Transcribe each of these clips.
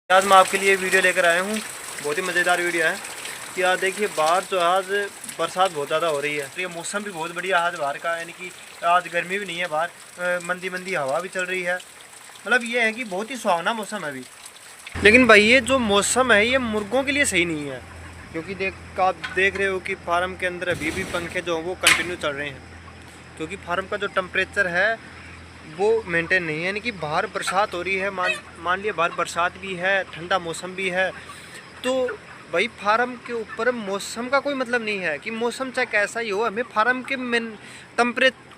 आज मैं आपके लिए वीडियो लेकर आया हूँ, बहुत ही मज़ेदार वीडियो है कि आज देखिए बाहर जो आज बरसात बहुत ज़्यादा हो रही है। तो ये मौसम भी बहुत बढ़िया आज बाहर का, यानी कि आज गर्मी भी नहीं है, बाहर मंदी मंदी हवा भी चल रही है। मतलब ये है कि बहुत ही सुहावना मौसम है अभी। लेकिन भाई ये जो मौसम है ये मुर्गों के लिए सही नहीं है, क्योंकि आप देख रहे हो कि फार्म के अंदर अभी भी पंखे जो हैं वो कंटिन्यू चल रहे हैं, क्योंकि फार्म का जो टेम्परेचर है वो मेंटेन नहीं है। यानी कि बाहर बरसात हो रही है, मान लिया बाहर बरसात भी है, ठंडा मौसम भी है, तो भाई फार्म के ऊपर मौसम का कोई मतलब नहीं है कि मौसम चाहे कैसा ही हो, हमें फार्म के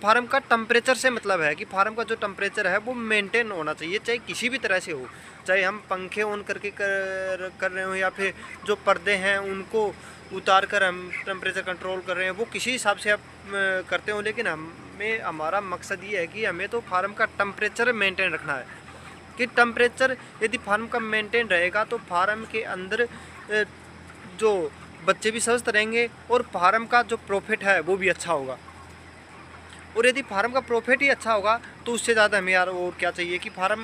फार्म का टेम्परेचर से मतलब है कि फार्म का जो टेम्परेचर है वो मेंटेन होना चाहिए, चाहे किसी भी तरह से हो। चाहे हम पंखे ऑन करके कर रहे हो या फिर जो पर्दे हैं उनको उतार कर हम टेम्परेचर कंट्रोल कर रहे हैं, वो किसी हिसाब से आप करते हो, लेकिन हमारा मकसद ये है कि हमें तो फार्म का टेम्परेचर मेंटेन रखना है। कि टेम्परेचर यदि फार्म का मेंटेन रहेगा तो फार्म के अंदर जो बच्चे भी स्वस्थ रहेंगे और फार्म का जो प्रॉफिट है वो भी अच्छा होगा। और यदि फार्म का प्रॉफिट ही अच्छा होगा तो उससे ज़्यादा हमें यार और क्या चाहिए कि फार्म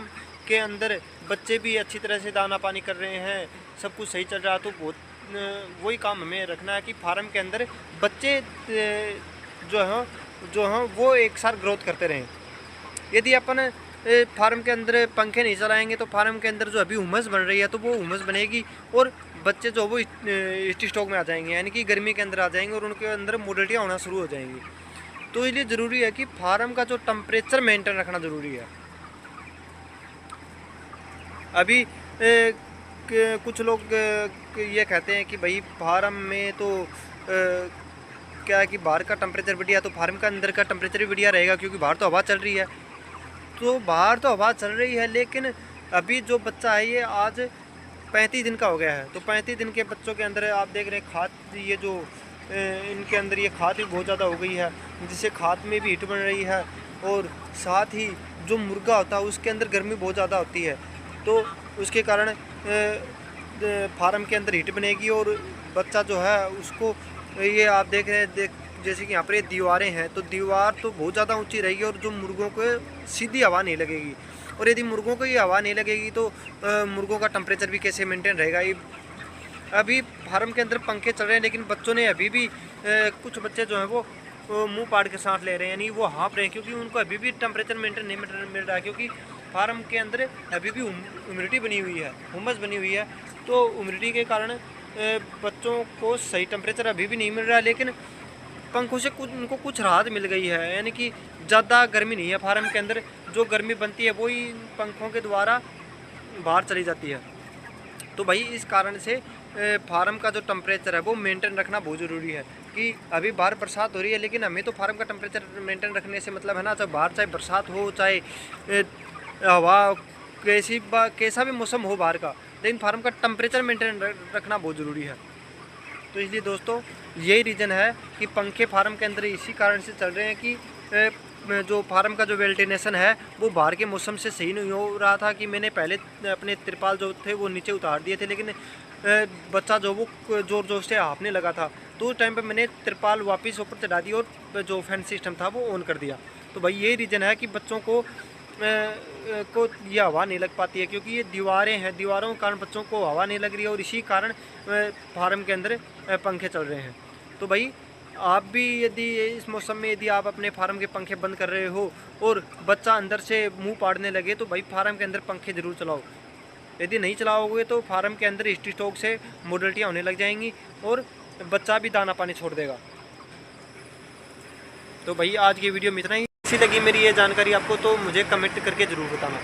के अंदर बच्चे भी अच्छी तरह से दाना पानी कर रहे हैं, सब कुछ सही चल रहा है, तो बहुत वही काम हमें रखना है कि फार्म के अंदर बच्चे जो हैं वो एक साथ ग्रोथ करते रहें। यदि अपन फार्म के अंदर पंखे नहीं चलाएंगे तो फार्म के अंदर जो अभी उमस बन रही है तो वो उमस बनेगी और बच्चे जो वो स्टॉक में आ जाएंगे, यानी कि गर्मी के अंदर आ जाएंगे और उनके अंदर मोटिलिटियाँ होना शुरू हो जाएंगी। तो इसलिए ज़रूरी है कि फार्म का जो टेम्परेचर मेंटेन रखना ज़रूरी है। अभी कुछ लोग ये कहते हैं कि भाई फार्म में तो क्या है कि बाहर का टेम्परेचर बढ़िया तो फार्म का अंदर का टेम्परेचर भी बढ़िया रहेगा, क्योंकि बाहर तो हवा चल रही है। तो बाहर तो हवा चल रही है, लेकिन अभी जो बच्चा है ये आज 35 दिन का हो गया है, तो 35 दिन के बच्चों के अंदर आप देख रहे हैं खाद, ये जो इनके अंदर ये खाद भी बहुत ज़्यादा हो गई है, जिससे खाद में भी हीट बन रही है और साथ ही जो मुर्गा होता है उसके अंदर गर्मी बहुत ज़्यादा होती है, तो उसके कारण फार्म के अंदर हीट बनेगी और बच्चा जो है उसको, ये आप देख रहे हैं जैसे कि यहाँ पर ये दीवारें हैं, तो दीवार तो बहुत ज़्यादा ऊंची रहेगी और जो मुर्गों को सीधी हवा नहीं लगेगी, और यदि मुर्गों को ये हवा नहीं लगेगी तो मुर्गों का टेम्परेचर भी कैसे मेंटेन रहेगा। ये अभी फार्म के अंदर पंखे चल रहे हैं, लेकिन बच्चों ने अभी भी कुछ बच्चे जो हैं वो मुंह पाड़ के सांस ले रहे हैं, यानी वो हाँफ रहे हैं, क्योंकि उनको अभी भी टेम्परेचर मेंटेन नहीं मिल रहा है, क्योंकि फार्म के अंदर अभी भी ह्यूमिडिटी बनी हुई है, हुमस बनी हुई है। तो ह्यूमिडिटी के कारण बच्चों को सही टेम्परेचर अभी भी नहीं मिल रहा है, लेकिन पंखों से उनको कुछ राहत मिल गई है, यानी कि ज़्यादा गर्मी नहीं है फार्म के अंदर। जो गर्मी बनती है वही पंखों के द्वारा बाहर चली जाती है। तो भाई इस कारण से फार्म का जो टेम्परेचर है वो मेंटेन रखना बहुत ज़रूरी है। कि अभी बाहर बरसात हो रही है, लेकिन हमें तो फार्म का टेम्परेचर मेंटेन रखने से मतलब है ना, चाहे बाहर चाहे बरसात हो, चाहे हवा कैसा भी मौसम हो बाहर का, लेकिन फार्म का टेम्परेचर मेंटेन रखना बहुत ज़रूरी है। तो इसलिए दोस्तों यही रीज़न है कि पंखे फार्म के अंदर इसी कारण से चल रहे हैं कि जो फार्म का जो वेंटिलेशन है वो बाहर के मौसम से सही नहीं हो रहा था। कि मैंने पहले अपने तिरपाल जो थे वो नीचे उतार दिए थे, लेकिन बच्चा जो वो ज़ोर ज़ोर से हाँफने लगा था, तो उस टाइम पे मैंने तिरपाल वापस ऊपर चढ़ा दी और जो फैन सिस्टम था वो ऑन कर दिया। तो भाई यही रीज़न है कि बच्चों को ये हवा नहीं लग पाती है, क्योंकि ये दीवारें हैं, दीवारों के कारण बच्चों को हवा नहीं लग रही है और इसी कारण फार्म के अंदर पंखे चल रहे हैं। तो भाई आप भी यदि इस मौसम में यदि आप अपने फार्म के पंखे बंद कर रहे हो और बच्चा अंदर से मुंह पाड़ने लगे, तो भाई फार्म के अंदर पंखे ज़रूर चलाओ। यदि नहीं चलाओगे तो फार्म के अंदर स्टॉक से मोटिलिटियाँ होने लग जाएंगी और बच्चा भी दाना पानी छोड़ देगा। तो भाई आज की वीडियो में इतना ही। अच्छी लगी मेरी ये जानकारी आपको तो मुझे कमेंट करके ज़रूर बताना।